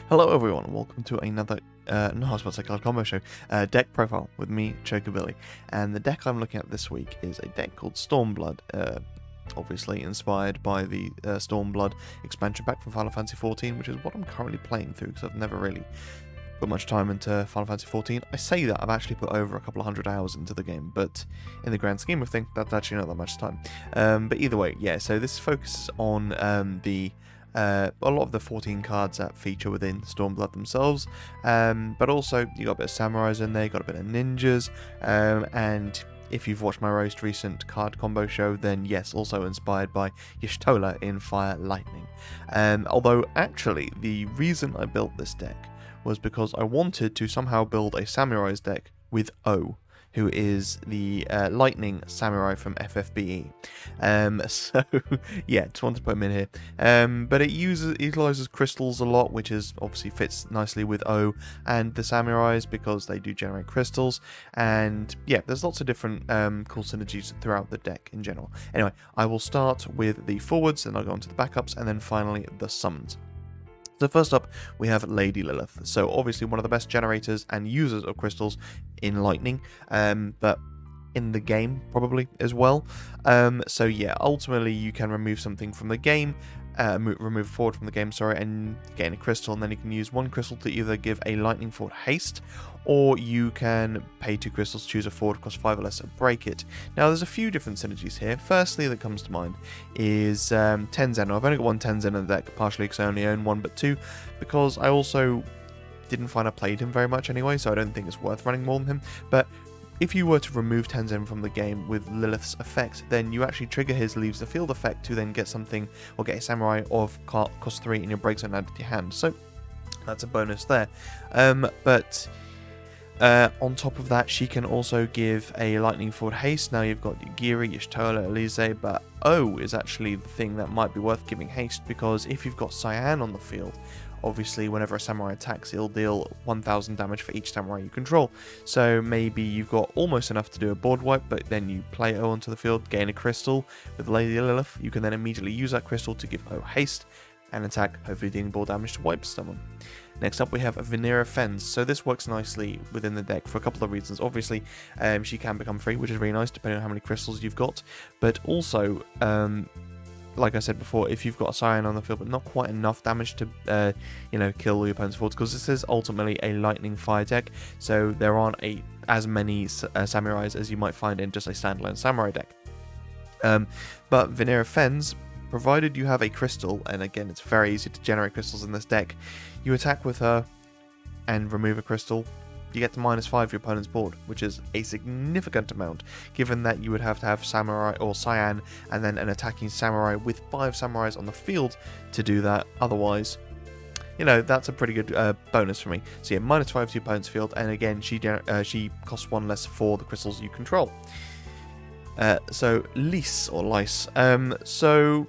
Hello everyone, and welcome to another, I was about to say card combo show, deck profile with me, Chocobilly. And the deck I'm looking at this week is a deck called Stormblood, obviously inspired by the Stormblood expansion pack from Final Fantasy XIV, which is what I'm currently playing through, because I've never really put much time into Final Fantasy XIV. I say that, I've actually put over a couple of hundred hours into the game, but in the grand scheme of things, that's actually not that much time. But either way, yeah, so this focuses on a lot of the 14 cards that feature within Stormblood themselves, but also you got a bit of samurais in there, you got a bit of ninjas, and if you've watched my most recent card combo show, then yes, also inspired by Y'shtola in Fire Lightning. Although actually the reason I built this deck was because I wanted to somehow build a samurai's deck with O, who is the lightning samurai from FFBE. So yeah, just wanted to put him in here. But it utilizes crystals a lot, which is obviously fits nicely with O and the samurais because they do generate crystals. And yeah, there's lots of different cool synergies throughout the deck in general. Anyway, I will start with the forwards, then I'll go on to the backups, and then finally the summons. So first up, we have Lady Lilith. So obviously one of the best generators and users of crystals in Lightning, but in the game probably as well. So yeah, ultimately you can remove something from the game, remove a forward from the game, sorry, and gain a crystal, and then you can use one crystal to either give a lightning forward haste, or you can pay 2 crystals to choose a forward, cost 5 or less, and break it. Now there's a few different synergies here. Firstly that comes to mind is Tenzen. I've only got one Tenzen in the deck, partially because I only own one, but 2 because I also didn't find I played him very much anyway, so I don't think it's worth running more than him. But if you were to remove Tenzen from the game with Lilith's effect, then you actually trigger his leaves the field effect to then get something, or get a samurai of cost 3 in your break zone added to your hand. So that's a bonus there. But on top of that, she can also give a lightning forward haste. Now you've got Giri, Y'shtola, Elise, but O is actually the thing that might be worth giving haste, because if you've got Cyan on the field, obviously whenever a samurai attacks, it'll deal 1000 damage for each samurai you control. So maybe you've got almost enough to do a board wipe, but then you play O onto the field, gain a crystal with Lady Lilith. You can then immediately use that crystal to give O haste and attack, hopefully dealing board damage to wipe someone. Next up we have Venera Fens. So this works nicely within the deck for a couple of reasons. Obviously she can become free, which is really nice depending on how many crystals you've got, but also like I said before, if you've got a Cyan on the field but not quite enough damage to kill your opponent's forwards, because this is ultimately a lightning fire deck, so there aren't as many samurais as you might find in just a standalone samurai deck. But Venera Fens, provided you have a crystal, and again it's very easy to generate crystals in this deck, you attack with her and remove a crystal, you get to -5 your opponent's board, which is a significant amount, given that you would have to have samurai or Cyan and then an attacking samurai with 5 samurais on the field to do that. Otherwise, that's a pretty good bonus for me. So yeah, -5 to your opponent's field, and again she costs 1 less for the crystals you control. So Lys or Lice. So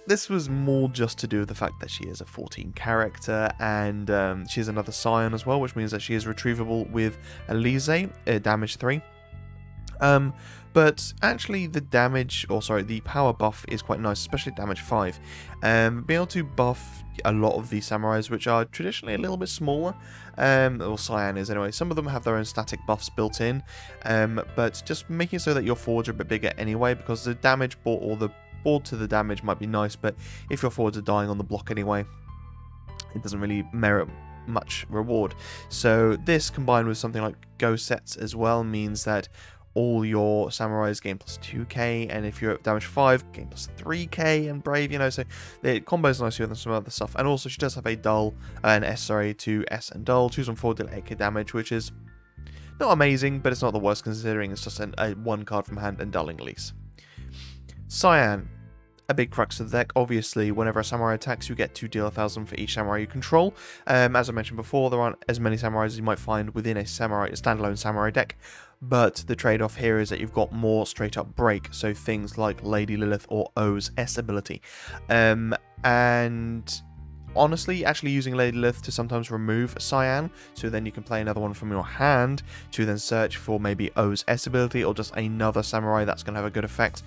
this was more just to do with the fact that she is a 14 character, and she has another Scion as well, which means that she is retrievable with Elise, damage 3. But actually the power buff is quite nice, especially damage 5. Being able to buff a lot of the samurais, which are traditionally a little bit smaller, or Cyan is anyway. Some of them have their own static buffs built in, but just making it so that your forwards are a bit bigger anyway, because the damage board, or the board to the damage, might be nice, but if your forwards are dying on the block anyway, it doesn't really merit much reward. So this, combined with something like Go Sets as well, means that all your samurais gain plus 2k, and if you're at damage 5, gain plus 3k, and brave, so it combos nicely with some other stuff. And also she does have a dull, to S and dull, choose one forward, deal 8k damage, which is not amazing, but it's not the worst considering it's just a 1 card from hand and dulling Lys. Cyan, a big crux of the deck. Obviously, whenever a samurai attacks, you get to deal 1000 for each samurai you control. As I mentioned before, there aren't as many samurais as you might find within a standalone samurai deck, but the trade-off here is that you've got more straight-up break, so things like Lady Lilith or O's S ability. And honestly, actually using Lady Lilith to sometimes remove Cyan, so then you can play another one from your hand to then search for maybe O's S ability, or just another samurai that's going to have a good effect,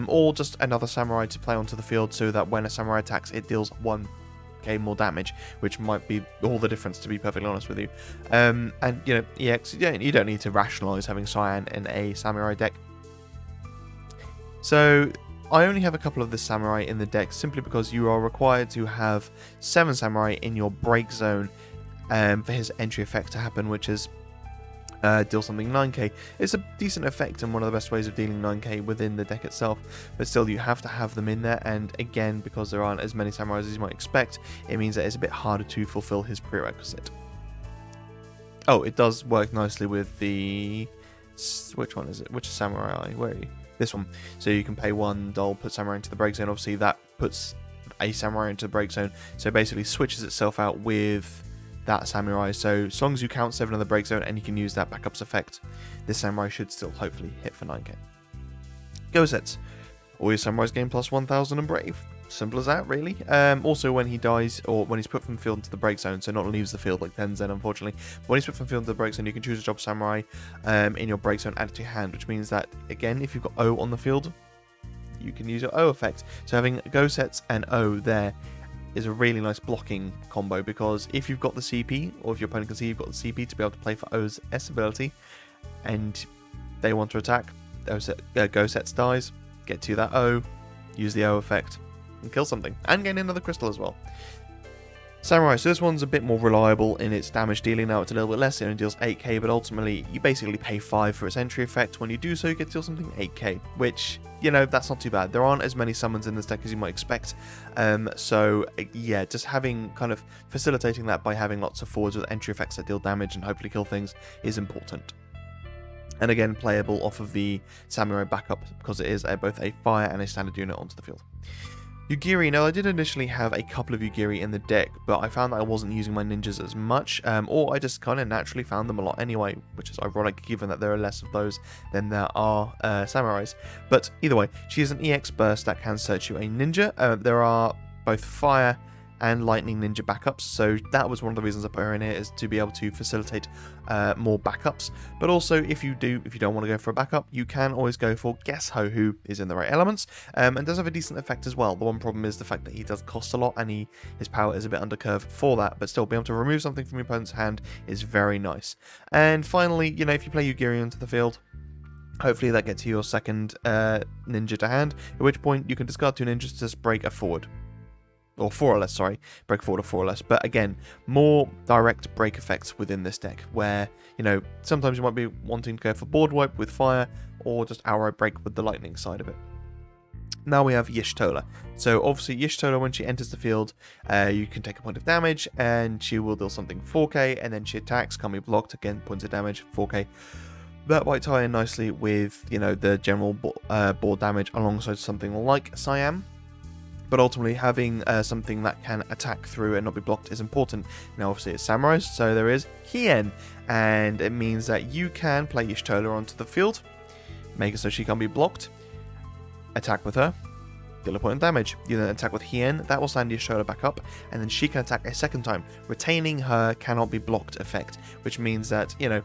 or just another samurai to play onto the field so that when a samurai attacks, it deals 1 8k more damage, which might be all the difference, to be perfectly honest with you. And, you know, EX, you don't need to rationalize having Cyan in a Samurai deck. So I only have a couple of the Samurai in the deck simply because you are required to have 7 Samurai in your break zone for his entry effect to happen, which is deal something 9k. It's a decent effect and one of the best ways of dealing 9k within the deck itself, but still you have to have them in there, and again, because there aren't as many Samurais as you might expect, it means that it's a bit harder to fulfill his prerequisite. Oh, it does work nicely with the... which one is it? Which Samurai? Where are you? This one. So you can pay $1, put Samurai into the break zone. Obviously that puts a Samurai into the break zone, so it basically switches itself out with that Samurai. So as long as you count 7 in the break zone and you can use that backups effect, this Samurai should still hopefully hit for 9k. Go sets. All your Samurais gain plus 1000 and Brave. Simple as that, really. Also, when he dies, or when he's put from the field into the break zone, so not leaves the field like Tenzen, unfortunately, but when he's put from the field into the break zone, you can choose a job Samurai in your break zone, add it to your hand, which means that, again, if you've got O on the field, you can use your O effect. So having Go sets and O there is a really nice blocking combo, because if you've got the CP, or if your opponent can see you've got the CP to be able to play for O's S ability, and they want to attack, Go sets dies, get to that O, use the O effect, and kill something, and gain another crystal as well. Samurai, so this one's a bit more reliable in its damage dealing. Now it's a little bit less, it only deals 8k, but ultimately you basically pay 5 for its entry effect. When you do so, you get to deal something 8k, which, you know, that's not too bad. There aren't as many summons in this deck as you might expect, so yeah, just having kind of facilitating that by having lots of forwards with entry effects that deal damage and hopefully kill things is important. And again, playable off of the Samurai backup, because it is both a fire and a standard unit onto the field. Yugiri, now I did initially have a couple of Yugiri in the deck, but I found that I wasn't using my ninjas as much, or I just kind of naturally found them a lot anyway, which is ironic given that there are less of those than there are Samurais. But either way, she is an EX burst that can search you a ninja. There are both fire and lightning ninja backups, so that was one of the reasons I put her in here, is to be able to facilitate more backups. But also, if you don't want to go for a backup, you can always go for Gesho, who is in the right elements and does have a decent effect as well. The one problem is the fact that he does cost a lot, and his power is a bit under curve for that, but still being able to remove something from your opponent's hand is very nice. And finally, you know, if you play Yugiri onto the field, hopefully that gets you your second ninja to hand, at which point you can discard 2 ninjas to just break a forward. Or 4 or less, sorry. Break forward or 4 or less. But again, more direct break effects within this deck, where, you know, sometimes you might be wanting to go for board wipe with fire, or just outright break with the lightning side of it. Now we have Y'shtola. So obviously Y'shtola, when she enters the field, you can take a point of damage, and she will deal something 4k, and then she attacks, can't be blocked, again, points of damage, 4k. That might tie in nicely with, you know, the general board damage alongside something like Siam. But ultimately, having something that can attack through and not be blocked is important. Now, obviously, it's Samurai, so there is Hien, and it means that you can play Y'shtola onto the field, make it so she can't be blocked, attack with her, deal a point of damage. You then attack with Hien, that will stand Y'shtola back up, and then she can attack a second time, retaining her cannot be blocked effect, which means that, you know,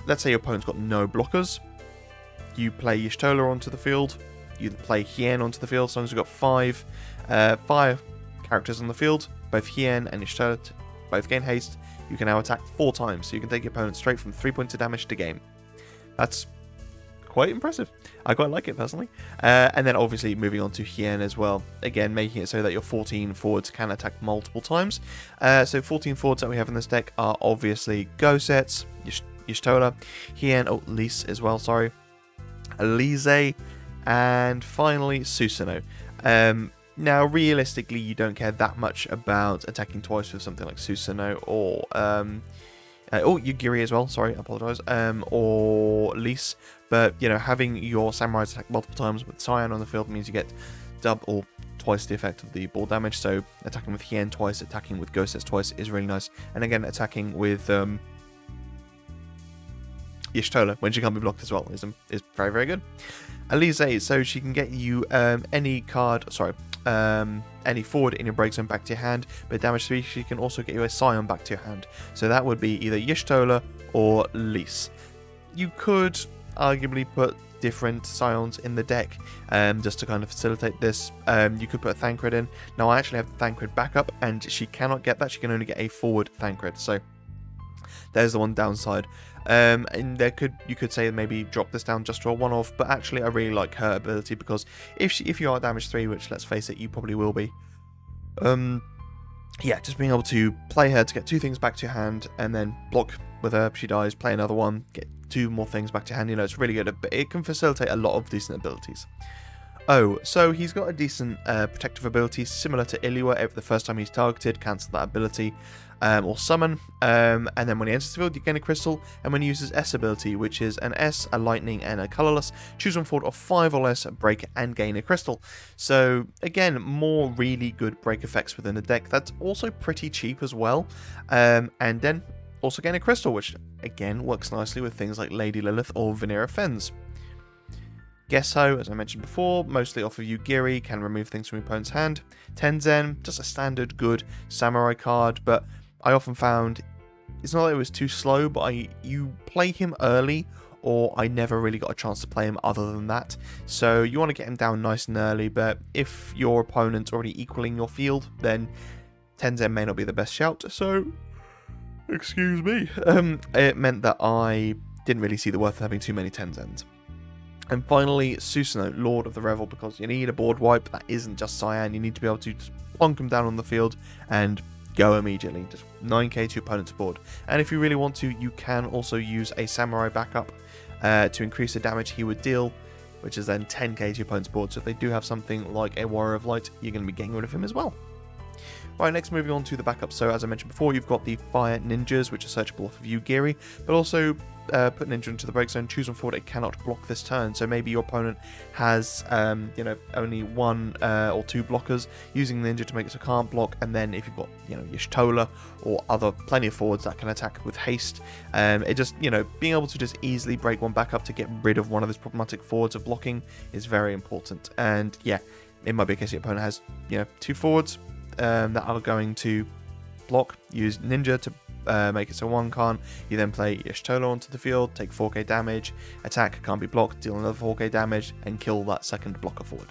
let's say your opponent's got no blockers, you play Y'shtola onto the field, you play Hien onto the field, as long as you've got 5 characters on the field, both Hien and Y'shtola both gain haste, you can now attack 4 times, so you can take your opponent straight from 3 points of damage to game. That's quite impressive. I quite like it personally. And then obviously moving on to Hien as well, again making it so that your 14 forwards can attack multiple times. So 14 forwards that we have in this deck are obviously Go sets, Y'shtola, Hien, Lise as well, sorry, Elise, and finally Susanoo. Now realistically you don't care that much about attacking twice with something like Susanoo or Yugiri as well, sorry, I apologise, or Lise, but you know, having your Samurais attack multiple times with Cyan on the field means you get double or twice the effect of the ball damage. So attacking with Hien twice, attacking with Go sets twice is really nice, and again attacking with Y'shtola when she can't be blocked as well is very, very good. Elise, so she can get you any forward in your break zone back to your hand, but damage 3, she can also get you a Scion back to your hand. So that would be either Y'shtola or Lise. You could arguably put different scions in the deck, just to kind of facilitate this. You could put a Thancred in. Now I actually have the Thancred backup, and she cannot get that. She can only get a forward Thancred, so there's the one downside. And you could say maybe drop this down just to a one-off, but actually I really like her ability, because if you are damage 3, which let's face it, you probably will be, yeah, just being able to play her to get 2 things back to your hand, and then block with her, she dies, play another one, get 2 more things back to your hand, it's really good. It can facilitate a lot of decent abilities. Oh, so he's got a decent protective ability, similar to Ilua. The first time he's targeted, cancel that ability, or summon, and then when he enters the field, you gain a crystal, and when he uses S ability, which is an S, a lightning, and a colorless, choose one forward of 5 or less, break, and gain a crystal. So, again, more really good break effects within the deck. That's also pretty cheap as well, and then also gain a crystal, which, again, works nicely with things like Lady Lilith or Vanera Fens. Gesso, as I mentioned before, mostly off of Yugiri, can remove things from your opponent's hand. Tenzen, just a standard good samurai card, but I often found it's not that it was too slow, but you play him early, or I never really got a chance to play him other than that. So you want to get him down nice and early, but if your opponent's already equaling your field, then Tenzen may not be the best shout, so excuse me. It meant that I didn't really see the worth of having too many Tenzens. And finally, Susanoo, Lord of the Revel, because you need a board wipe that isn't just Cyan. You need to be able to just plonk him down on the field and go immediately. Just 9k to your opponent's board. And if you really want to, you can also use a Samurai backup to increase the damage he would deal, which is then 10k to your opponent's board. So if they do have something like a Warrior of Light, you're going to be getting rid of him as well. Right, next moving on to the backup. So as I mentioned before, you've got the Fire Ninjas, which are searchable off of Yugiri, but also put Ninja into the break zone, choose one forward, it cannot block this turn. So maybe your opponent has, only 1 or 2 blockers, using Ninja to make it so it can't block, and then if you've got, Y'shtola or plenty of forwards that can attack with haste, it just, being able to just easily break one back up to get rid of one of those problematic forwards of blocking is very important. And yeah, it might be a case your opponent has, 2 forwards that are going to block, use Ninja to make it so one can't. You then play Y'shtola onto the field, take 4k damage, attack, can't be blocked, deal another 4k damage, and kill that second blocker forward.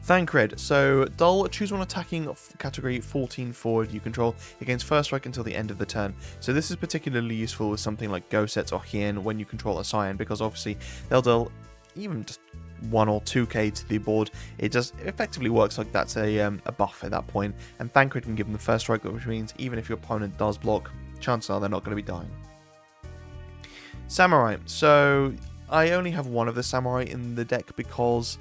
Thancred. So, Dull, choose one attacking category 14 forward you control. It gains first strike until the end of the turn. So this is particularly useful with something like Gosets or Hien when you control a Cyan, because obviously they'll deal even just 1 or 2k to the board. It just effectively works like that's a buff at that point, and Thancred can give them the first strike, which means even if your opponent does block, chances are they're not going to be dying. Samurai. So I only have one of the Samurai in the deck because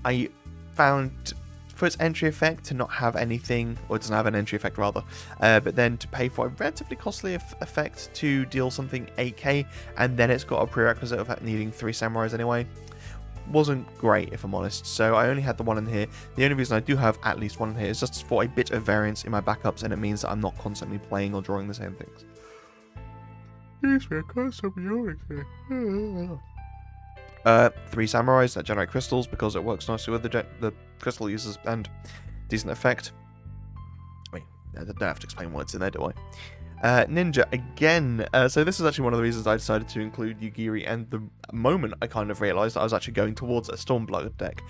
I found for its entry effect to not have anything, or it doesn't have an entry effect rather, but then to pay for a relatively costly effect to deal something 8k, and then it's got a prerequisite of needing 3 Samurais anyway. Wasn't great, if I'm honest, so I only had the one in here. The only reason I do have at least one in here is just for a bit of variance in my backups, and it means that I'm not constantly playing or drawing the same things. Excuse me, I can't stop yawning here. 3 Samurais that generate crystals, because it works nicely with the crystal users, and decent effect. Wait, I don't have to explain what's in there, do I? Ninja, again, so this is actually one of the reasons I decided to include Yugiri, and the moment I kind of realised that I was actually going towards a Stormblood deck,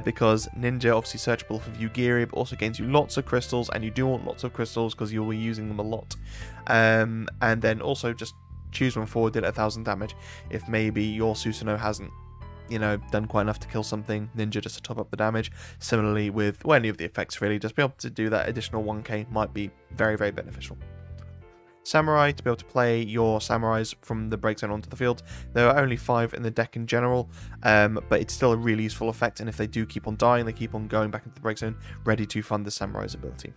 because Ninja, obviously searchable for Yugiri, but also gains you lots of crystals, and you do want lots of crystals because you'll be using them a lot, and then also just choose one forward, deal 1000 damage. If maybe your Susanoo hasn't, done quite enough to kill something, Ninja just to top up the damage. Similarly with any of the effects, really, just be able to do that additional 1k might be very, very beneficial. Samurai, to be able to play your Samurais from the break zone onto the field. There are only 5 in the deck in general, but it's still a really useful effect, and if they do keep on dying, they keep on going back into the break zone, ready to fund the Samurai's ability.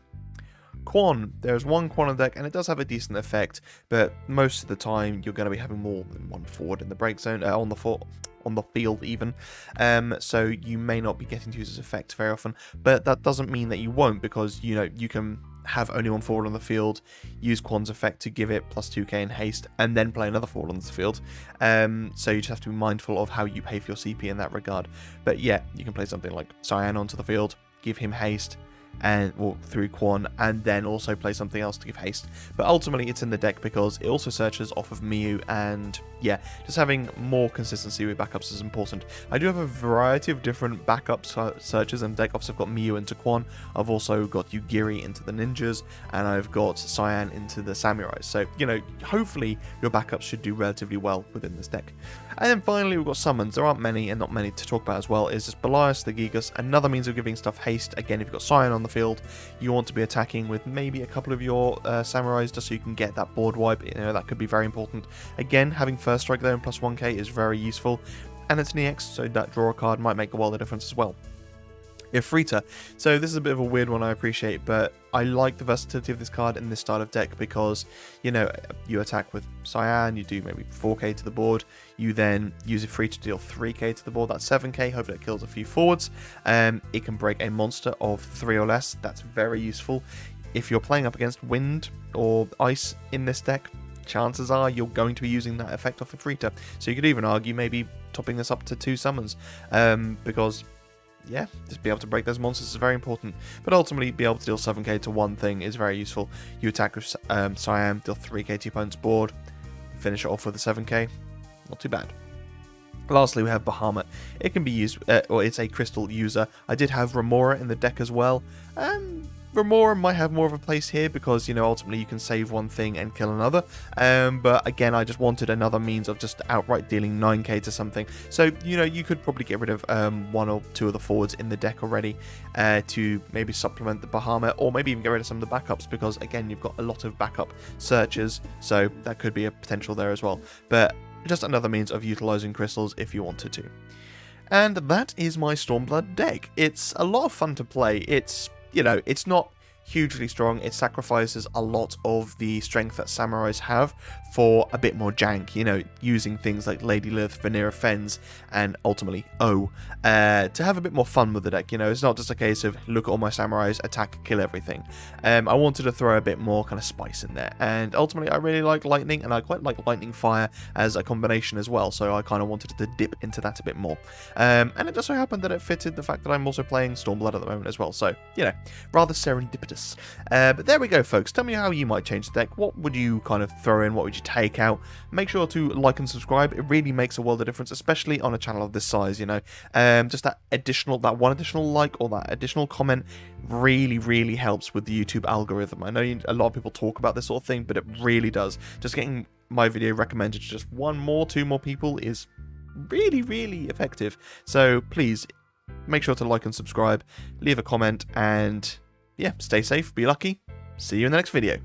Quan. There's 1 Quan on deck, and it does have a decent effect, but most of the time you're going to be having more than 1 forward in the break zone, on the field even, so you may not be getting to use this effect very often, but that doesn't mean that you won't, because you can have only 1 forward on the field, use Quan's effect to give it plus 2k in haste, and then play another forward on the field. So you just have to be mindful of how you pay for your CP in that regard. But yeah, you can play something like Cyan onto the field, give him haste, and or through Quan, and then also play something else to give haste. But ultimately it's in the deck because it also searches off of Miyu, and yeah, just having more consistency with backups is important. I do have a variety of different backup searches and deck offs. I've got Miyu into Quan, I've also got Yugiri into the ninjas, and I've got Cyan into the samurais. So, you know, hopefully your backups should do relatively well within this deck. And then finally we've got summons. There aren't many, and not many to talk about as well. Is just Belias the Gigas, another means of giving stuff haste. Again, if you've got Cyan on the field, you want to be attacking with maybe a couple of your samurais just so you can get that board wipe. You know, that could be very important. Again, having first strike there and plus 1k is very useful, and it's an EX, so that draw a card might make a world of difference as well. Ifrita. So this is a bit of a weird one, I appreciate, but I like the versatility of this card in this style of deck because, you know, you attack with Cyan, you do maybe 4k to the board, you then use Ifrita to deal 3k to the board, that's 7k, hopefully it kills a few forwards. It can break a monster of 3 or less, that's very useful. If you're playing up against wind or ice in this deck, chances are you're going to be using that effect off Ifrita. So you could even argue maybe topping this up to 2 summons, because yeah, just be able to break those monsters is very important. But ultimately, be able to deal 7k to one thing is very useful. You attack with Cyan, deal 3k to your opponent's board, finish it off with a 7k, not too bad. Lastly, we have Bahamut. It can be used, or it's a crystal user. I did have Remora in the deck as well. Remora might have more of a place here because, you know, ultimately you can save one thing and kill another. But again, I just wanted another means of just outright dealing 9k to something. So, you know, you could probably get rid of 1 or 2 of the forwards in the deck already to maybe supplement the Bahamut, or maybe even get rid of some of the backups because, again, you've got a lot of backup searches, so that could be a potential there as well. But just another means of utilizing crystals if you wanted to. And that is my Stormblood deck. It's a lot of fun to play. It's, you know, it's not hugely strong. It sacrifices a lot of the strength that samurais have for a bit more jank, you know, using things like Lady Lilith, Vanera Fens, and ultimately to have a bit more fun with the deck. You know, it's not just a case of look at all my samurais, attack, kill everything. I wanted to throw a bit more kind of spice in there, and ultimately I really like lightning, and I quite like lightning fire as a combination as well, so I kind of wanted to dip into that a bit more. And it just so happened that it fitted the fact that I'm also playing Stormblood at the moment as well, so, you know, rather serendipitous. But there we go, folks. Tell me how you might change the deck. What would you kind of throw in? What would you take out? Make sure to like and subscribe. It really makes a world of difference, especially on a channel of this size, you know. Just that one additional like or that additional comment really helps with the YouTube algorithm. I know a lot of people talk about this sort of thing, but it really does. Just getting my video recommended to just 1 more, 2 more people is really effective. So please make sure to like and subscribe, leave a comment, and yeah, stay safe, be lucky. See you in the next video.